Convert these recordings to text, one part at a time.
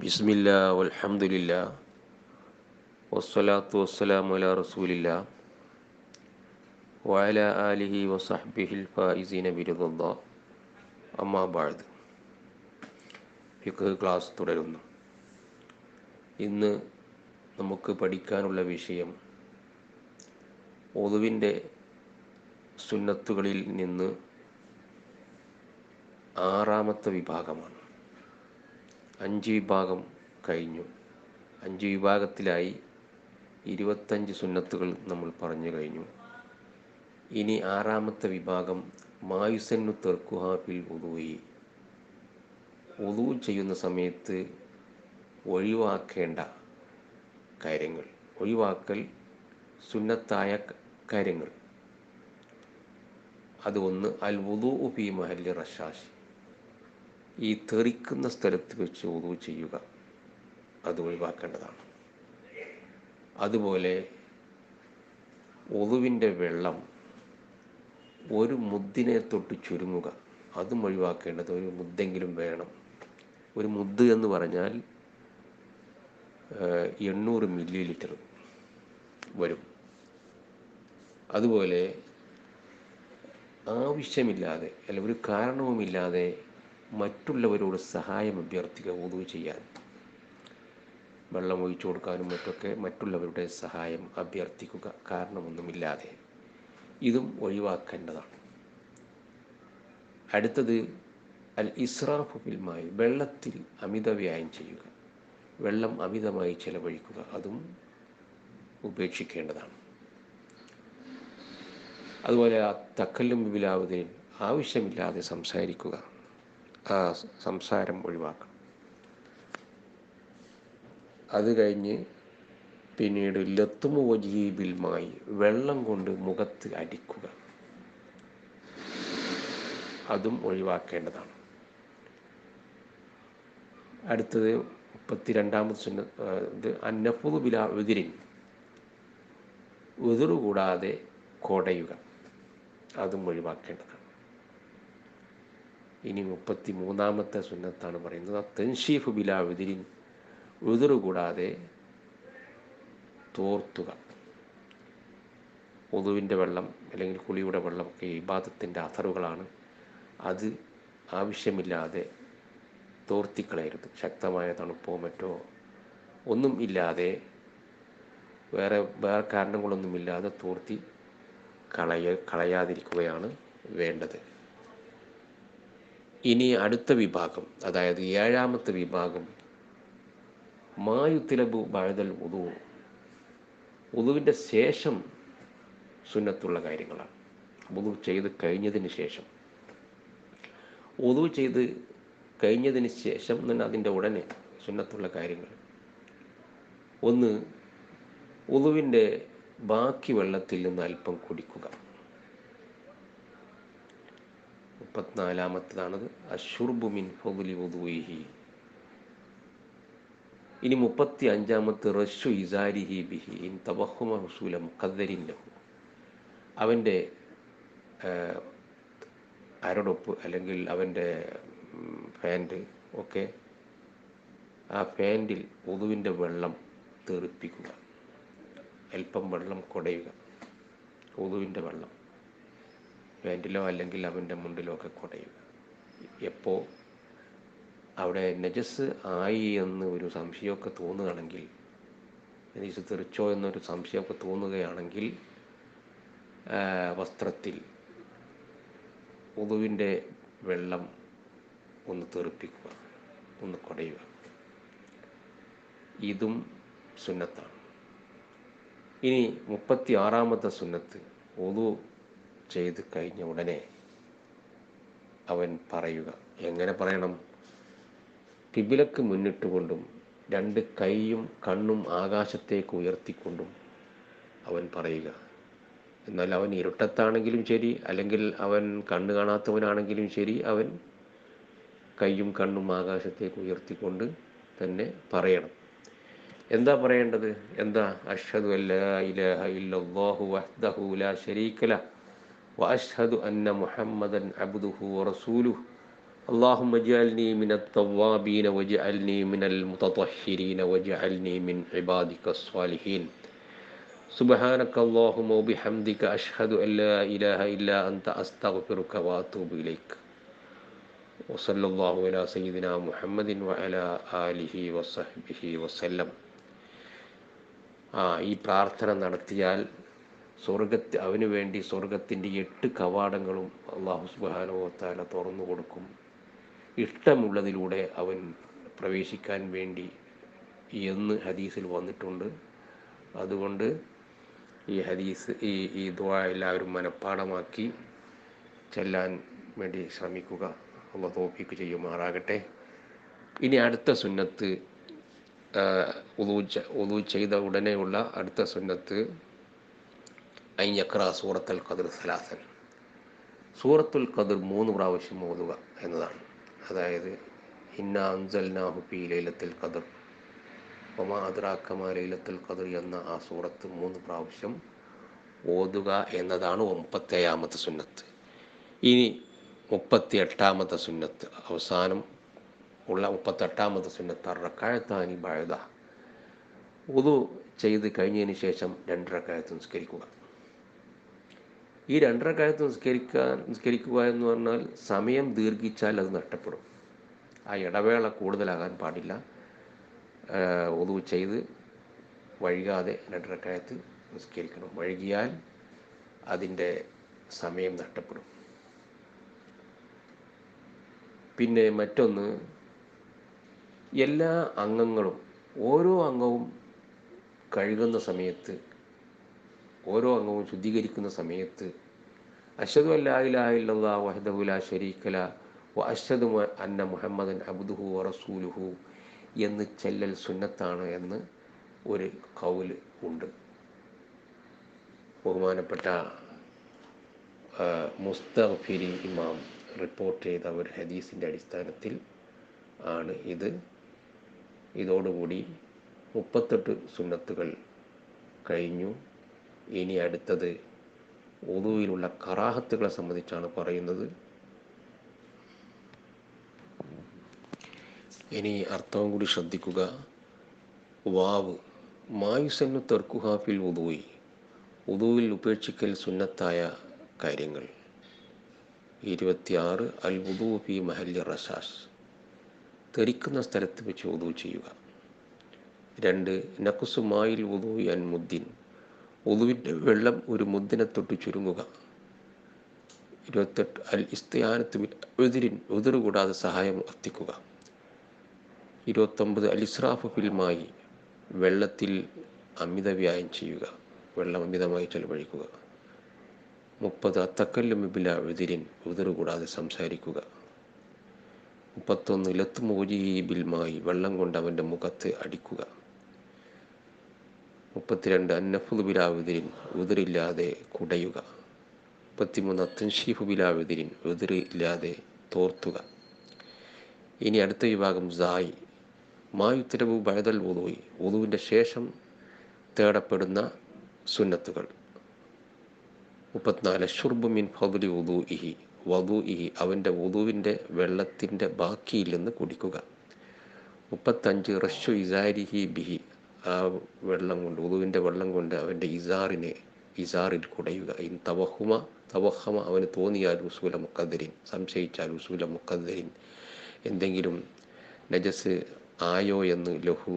ബിസ്മില്ലാ വൽഹംദുലില്ലാ വസ്സലാത്തു വസ്സലാമു അലാ റസൂലില്ലാ വഅലാ ആലിഹി വസഹ്ബിഹിൽ ഫായിസീന ബിറിദല്ലാഹ് അമ്മാ ബഅദ്. ഫിഖ് ക്ലാസ് തുടരുന്നു. ഇന്ന് നമുക്ക് പഠിക്കാനുള്ള വിഷയം വുളുവിൻ്റെ സുന്നത്തുകളിൽ നിന്ന് ആറാമത്തെ വിഭാഗമാണ്. 5 വിഭാഗം കഴിഞ്ഞു. 5 വിഭാഗത്തിലായി 25 സുന്നത്തുകൾ നമ്മൾ പറഞ്ഞു കഴിഞ്ഞു. ഇനി ആറാമത്തെ വിഭാഗം മായുസന്നു തെർക്കുഹാ ഫിൽ വുളൂഇ, വുളൂ ചെയ്യുന്ന സമയത്ത് ഒഴിവാക്കേണ്ട കാര്യങ്ങൾ, ഒഴിവാക്കൽ സുന്നത്തായ കാര്യങ്ങൾ. അത് ഒന്ന്, അൽ വുളൂഉ ഫി മഹല്ലി റഷാഷ്, ഈ തെറിക്കുന്ന സ്ഥലത്ത് വെച്ച് വുളൂ ചെയ്യുക, അത് ഒഴിവാക്കേണ്ടതാണ്. അതുപോലെ വുളുവിൻ്റെ വെള്ളം ഒരു മുദ്ദിനെ തൊട്ട് ചുരുങ്ങുക, അതും ഒഴിവാക്കേണ്ടത്. ഒരു മുദ്ദെങ്കിലും വേണം. ഒരു മുദ്ദ് എന്ന് പറഞ്ഞാൽ 800 മില്ലി ലിറ്റർ വരും. അതുപോലെ ആവശ്യമില്ലാതെ അല്ല ഒരു കാരണവുമില്ലാതെ മറ്റുള്ളവരോട് സഹായം അഭ്യർത്ഥിക്കുക. വുളൂ ചെയ്യാൻ, വെള്ളം ഒഴിച്ചു കൊടുക്കാനും മറ്റൊക്കെ മറ്റുള്ളവരുടെ സഹായം അഭ്യർത്ഥിക്കുക കാരണമൊന്നുമില്ലാതെ, ഇതും ഒഴിവാക്കേണ്ടതാണ്. അടുത്തത് അൽ ഇസ്റാഫു ഫിൽ മായി, വെള്ളത്തിൽ അമിത വ്യയം ചെയ്യുക, വെള്ളം അമിതമായി ചെലവഴിക്കുക, അതും ഉപേക്ഷിക്കേണ്ടതാണ്. അതുപോലെ തക്കല്ലും ബിലാവുദ്ദീൻ, ആവശ്യമില്ലാതെ സംസാരിക്കുക, ആ സംസാരം ഒഴിവാക്കണം. അത് കഴിഞ്ഞ് പിന്നീട് ലത്തുമു വജ്ഹി ബിൽ മായി, വെള്ളം കൊണ്ട് മുഖത്ത് അടിക്കുക, അതും ഒഴിവാക്കേണ്ടതാണ്. അടുത്തത് 32ാമത്തെ സുന്നത്ത് അന്നഫുദു ബിലാ ഉദ്രിൻ, ഉദ്റ് കൂടാതെ കൊടയുക, അതും ഒഴിവാക്കേണ്ടതാണ്. ഇനി 33ാമത്തെ സുന്നത്താണ് പറയുന്നത് തൻഷീഫ് ബിലാ ഉദ്രിൻ, ഉദ്റ് കൂടാതെ തോർത്തുക. വുളുവിൻ്റെ വെള്ളം അല്ലെങ്കിൽ കുളിയുടെ വെള്ളമൊക്കെ ഇബാദത്തിൻ്റെ അഥറുകളാണ്. അത് ആവശ്യമില്ലാതെ തോർത്തിക്കളയരുത്. ശക്തമായ തണുപ്പോ മറ്റോ ഒന്നും ഇല്ലാതെ, വേറെ കാരണങ്ങളൊന്നുമില്ലാതെ തോർത്തി കളയാതിരിക്കുകയാണ് വേണ്ടത്. ഇനി അടുത്ത വിഭാഗം, അതായത് 7ാമത്തെ വിഭാഗം മായുത്തിലബു ബഅദൽ വുളൂ, വുളുവിൻ്റെ ശേഷം സുന്നത്തുള്ള കാര്യങ്ങളാണ്. വുളൂ ചെയ്ത് കഴിഞ്ഞതിന് ശേഷം, വുളൂ ചെയ്ത് കഴിഞ്ഞതിന് ശേഷം തന്നെ അതിൻ്റെ ഉടനെ സുന്നത്തുള്ള കാര്യങ്ങൾ. ഒന്ന്, വുളുവിൻ്റെ ബാക്കി വെള്ളത്തിൽ നിന്ന് അല്പം കുടിക്കുക. 34ാമത്തേതാണത് അശ്ശുർബു മിൻ ഫദ്ലി വുളൂഇഹി. ഇനി 35ാമത്തെ റഷു ഇസാരിഹി ബിഹി ഇൻ തവഹുമ ഹുസൂല മുഖദ്ദരിൻ ലഹു, അവൻ്റെ അരടൊപ്പ് അല്ലെങ്കിൽ അവൻ്റെ പാൻറ് ഒക്കെ, ആ പാൻറ്റിൽ വുളുവിൻ്റെ വെള്ളം തെറിപ്പിക്കുക, അല്പം വെള്ളം കുടയുക. വുളുവിൻ്റെ വെള്ളം പാൻറ്റിലോ അല്ലെങ്കിൽ അവൻ്റെ മുണ്ടിലോ ഒക്കെ കുടയുക. എപ്പോൾ അവിടെ നജസ് ആയി എന്ന് ഒരു സംശയമൊക്കെ തോന്നുകയാണെങ്കിൽ, നജസ് തെറിച്ചോ എന്നൊരു സംശയമൊക്കെ തോന്നുകയാണെങ്കിൽ വസ്ത്രത്തിൽ വുളുവിൻ്റെ വെള്ളം ഒന്ന് തെറിപ്പിക്കുക, ഒന്ന് കുടയുക. ഇതും സുന്നത്താണ്. ഇനി 36ാമത്തെ സുന്നത്ത്, വുളൂ ചെയ്ത് കഴിഞ്ഞ ഉടനെ അവൻ പറയുക. എങ്ങനെ പറയണം? കിബിലക്ക് മുന്നിട്ടുകൊണ്ടും 2 കൈയും കണ്ണും ആകാശത്തേക്ക് ഉയർത്തിക്കൊണ്ടും അവൻ പറയുക. എന്നാൽ അവൻ ഇരുട്ടത്താണെങ്കിലും ശരി, അല്ലെങ്കിൽ അവൻ കണ്ണ് കാണാത്തവനാണെങ്കിലും ശരി, അവൻ കൈയും കണ്ണും ആകാശത്തേക്ക് ഉയർത്തിക്കൊണ്ട് തന്നെ പറയണം. എന്താ പറയേണ്ടത്? എന്താ? അഷ്ഹദു അല്ലാ ഇലാഹ ഇല്ലല്ലാഹു വഹ്ദഹു ലാ ശരീക ലഹ് വഅഷ്ഹദു അന്ന മുഹമ്മദൻ അബ്ദുഹു വറസൂലുഹു اللهم اجعلني من التوابين واجعلني من المتطهرين واجعلني من عبادك الصالحين. سبحانك اللهم وبحمدك أشهد أن لا إله إلا أنت أستغفرك وأتوب إليك. وصلى الله على سيدنا محمد وعلى آله وصحبه وسلم. ഈ പ്രാർത്ഥന നടത്തിയാൽ അവന് വേണ്ടി സ്വർഗത്തിൻ്റെ 8 കവാടങ്ങളും അല്ലാഹു സുബ്ഹാനഹു വ തആല തുറന്നു കൊടുക്കും. ഇഷ്ടമുള്ളതിലൂടെ അവൻ പ്രവേശിക്കാൻ വേണ്ടി എന്ന് ഹദീസിൽ വന്നിട്ടുണ്ട്. അതുകൊണ്ട് ഈ ഹദീസ് ഈ ദുആ എല്ലാവരും മനഃപ്പാഠമാക്കി ചെല്ലാൻ വേണ്ടി ശ്രമിക്കുക. അല്ലാഹു തൗഫീഖ് ചെയ്യുമാറാകട്ടെ. ഇനി അടുത്ത സുന്നത്ത്, ഉളൂ ചെയ്ത ഉടനെയുള്ള അടുത്ത സുന്നത്ത് അൻ യഖ്റഅ സൂറത്തുൽ ഖദ്ർ സലാസൻ. സൂറത്തുൽ ഖദ്ർ 3 പ്രാവശ്യം ഓതുക എന്നതാണ്. അതായത് ഇന്നാ അൻസൽനാഹു ഫീ ലൈലത്തുൽ ഖദ്ർ വമാ അദ്റാക മാ ലൈലത്തുൽ ഖദ്ർ എന്ന ആ സൂറത്ത് 3 പ്രാവശ്യം ഓതുക എന്നതാണ് 37ാമത്തെ സുന്നത്ത്. ഇനി 38ാമത്തെ സുന്നത്ത്, അവസാനം ഉള്ള 38ാമത്തെ സുന്നത്ത് റക്അത്താനി ബഅദ. വുളു ചെയ്ത് കഴിഞ്ഞതിന് ശേഷം 2 റക്അത്ത് നിസ്കരിക്കുക. ഈ 2 റക്അത്ത് നിസ്കരിക്കുക എന്ന് പറഞ്ഞാൽ സമയം ദീർഘിച്ചാൽ അത് നഷ്ടപ്പെടും. ആ ഇടവേള കൂടുതലാകാൻ പാടില്ല. വുളു ചെയ്ത് വൈകാതെ 2 റക്അത്ത് നിസ്കരിക്കണം. വൈകിയാൽ അതിൻ്റെ സമയം നഷ്ടപ്പെടും. പിന്നെ മറ്റൊന്ന്, എല്ലാ അംഗങ്ങളും ഓരോ അംഗവും കഴുകുന്ന സമയത്ത്, ഓരോ അംഗവും ശുദ്ധീകരിക്കുന്ന സമയത്ത് അശ്ഹദു അല്ലാ ഇലാഹ ഇല്ലല്ലാഹു വഹ്ദഹു ലാ ശരീക ലഹു വ അശ്ഹദു അന്ന മുഹമ്മദൻ അബ്ദുഹു വ റസൂലുഹു എന്ന് ചെല്ലൽ സുന്നത്താണ് എന്ന് ഒരു ഖൗല് ഉണ്ട്. ബഹുമാനപ്പെട്ട മുസ്തഗ്ഫിരി ഇമാം റിപ്പോർട്ട് ചെയ്ത ഒരു ഹദീസിൻ്റെ അടിസ്ഥാനത്തിൽ ആണ് ഇത്. ഇതോടുകൂടി 38 സുന്നത്തുകൾ കഴിഞ്ഞു. ഇനി അടുത്തത് വുളുവിലുള്ള കറാഹത്തുകളെ സംബന്ധിച്ചാണ് പറയുന്നത്. ഇനി അർത്ഥവും കൂടി ശ്രദ്ധിക്കുക. വാവ് മായുസന്നു തർക്കുഹാ ഫിൽ വുളുഇ, വുളുവിൽ ഉപേക്ഷിക്കൽ സുന്നത്തായ കാര്യങ്ങൾ. 26 അൽ വുളു ഫി മഹല്ലി റശാസ്, തെറിക്കുന്ന സ്ഥലത്ത് വെച്ച് വുളു ചെയ്യുക. 2 നഖ്സു മായിൽ വുളുഇ അൻ മുദ്ദിൻ, വുളുവിൻ്റെ വെള്ളം ഒരു മുദ്ദിനെ തൊട്ട് ചുരുങ്ങുക. 28 അൽ ഇസ്തിആനത്തു ബിൽ ഉദ്രിൻ, ഉദ്ർ കൂടാതെ സഹായം അർത്ഥിക്കുക. 29 അൽ ഇസ്രാഫു ഫിൽ മായി, വെള്ളത്തിൽ അമിതവ്യയം ചെയ്യുക, വെള്ളം അമിതമായി ചെലവഴിക്കുക. 30 അത്തക്കല്ലുമു ബിലാ ഉദ്രിൻ, ഉദ്ർ കൂടാതെ സംസാരിക്കുക. 31 ലത്മു വജ്ഹിഹി ബിൽ മായി, വെള്ളം കൊണ്ട് അവൻ്റെ മുഖത്ത് അടിക്കുക. 32 അന്നഫ്ളു ബിലാ ഉദ്രിൻ, ഉദ്രില്ലാതെ കുടയുക. 33 അത്തൻഷീഫു ബിലാ ഉദ്രിൻ, ഉദ്രില്ലാതെ തോർത്തുക. ഇനി അടുത്ത വിഭാഗം സായി മായുത്തരബു ബഅദൽ വുളുഇ, വുളുവിൻ്റെ ശേഷം തേടപ്പെടുന്ന സുന്നത്തുകൾ. 34 അശ്ശുർബു മിൻ ഫദ്ലി വുളുഇഹി, വദുഇഹി, അവൻ്റെ വുളുവിൻ്റെ വെള്ളത്തിൻ്റെ ബാക്കിയിൽ നിന്ന് കുടിക്കുക. 35 റഷു ഇസാരിഹി ബിഹി, ആ വെള്ളം കൊണ്ട്, വുളുവിൻ്റെ വെള്ളം കൊണ്ട് അവൻ്റെ ഇസാറിൽ കുടയുക. ഇൻ തവഹമ, അവന് തോന്നിയാൽ ഉസൂല മുഖദ്ദരിൻ, സംശയിച്ചാൽ ഉസൂല മുഖദ്ദരിൻ, എന്തെങ്കിലും നജസ് ആയോ എന്ന് ലഹു,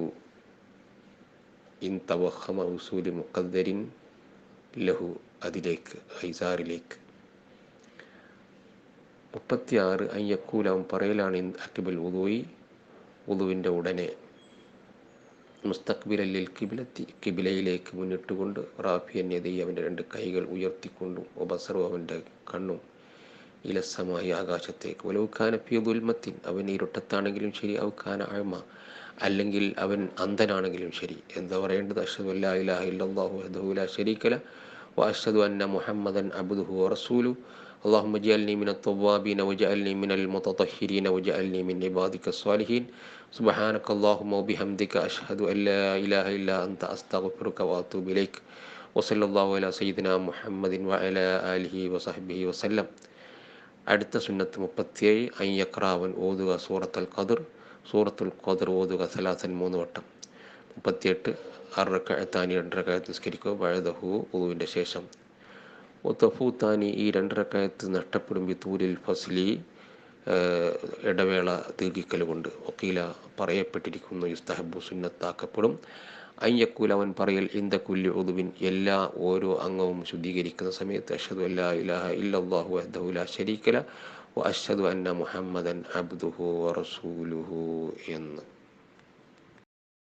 ഇൻ തവഹമ ഉസൂലി മുഖദ്ദരിൻ ലഹു, അതിലേക്ക്, ഇസാറിലേക്ക്. 36 അയ്യക്കൂല, അവൻ പറയലാണ് ഇൻ അക്കിബൽ വുളുഇ, വുളുവിൻ്റെ ഉടനെ, മുസ്തഖ്ബിലല്ലിൽ കിബിലത്തി, കിബിലയിലേക്ക് മുന്നിട്ടുകൊണ്ട്, റാഫിയൻ യദൈ, അവൻ്റെ 2 കൈകൾ ഉയർത്തിക്കൊണ്ടും, ഒബസറു, അവൻ്റെ കണ്ണും, ഇലസമായി, ആകാശത്തേക്ക്. വലൗഖാന ഫീ ദുൽമത്തിൻ, അവൻ ഇരുട്ടത്താണെങ്കിലും ശരി, ഔഖാന അഅമ, അല്ലെങ്കിൽ അവൻ അന്ധനാണെങ്കിലും ശരി. എന്താ പറയേണ്ടത്? അശ്ഹദു അല്ലാ ഇലാഹ ഇല്ലല്ലാഹു വഹ്ദഹു ലാ ശരീക ലഹു വ അശ്ഹദു അന്ന മുഹമ്മദൻ അബ്ദുഹു വ റസൂലുഹു. അല്ലാഹുമ്മ ജഅൽനി മിനത് തവ്വാബീന വജഅൽനി മിനൽ മുതതഹിരീന വജഅൽനി മിൻ ഇബാദിക സ്വാലിഹീൻ. സുബ്ഹാനക അല്ലാഹുമ്മ വബിഹംദിക അശ്ഹദു അല്ലാ ഇലാഹ ഇല്ലാ അൻത അസ്തഗ്ഫിറുക വഅതൂബു ഇലൈക്. വസല്ലല്ലാഹു അലാ സയ്യിദിനാ മുഹമ്മദിൻ വഅലാ ആലിഹി വസഹ്ബിഹി വസല്ലം. അടുത്ത സുന്നത്ത് 37 അയ്യക്രാവൻ ഓതുക സൂറത്തുൽ ഖദർ ഓതുക സലാസൻ 3 വട്ടം. 38 അർറക്കഅത്താനി 2 റകഅത്ത് നിസ്കരിക്കുക വഅദഹു വുളുവിൻ്റെ ശേഷം. ഒത്തഫൂത്താനി ഈ 2 റകഅത്ത് നഷ്ടപ്പെടും ബിത്തൂലിൽ ഫസ്ലി ഇടവേള ദീർഘിക്കൽ കൊണ്ട്. വക്കീല പറയപ്പെട്ടിരിക്കുന്നു യുസ്തഹബു സുന്നത്താക്കപ്പെടും അയ്യക്കൂൽ അവൻ പറയൽ ഇന്ദ കുല്ലി ഉദുവിൻ എല്ലാ ഓരോ അംഗവും ശുദ്ധീകരിക്കുന്ന സമയത്ത് അഷ്ഹദു അല്ലാ ഇലാഹ ഇല്ലല്ലാഹു വഹ്ദഹു ലാ ശരീക ലഹു വ അഷ്ഹദു അന്ന മുഹമ്മദൻ അബ്ദുഹു വറസൂലുഹു എന്ന്.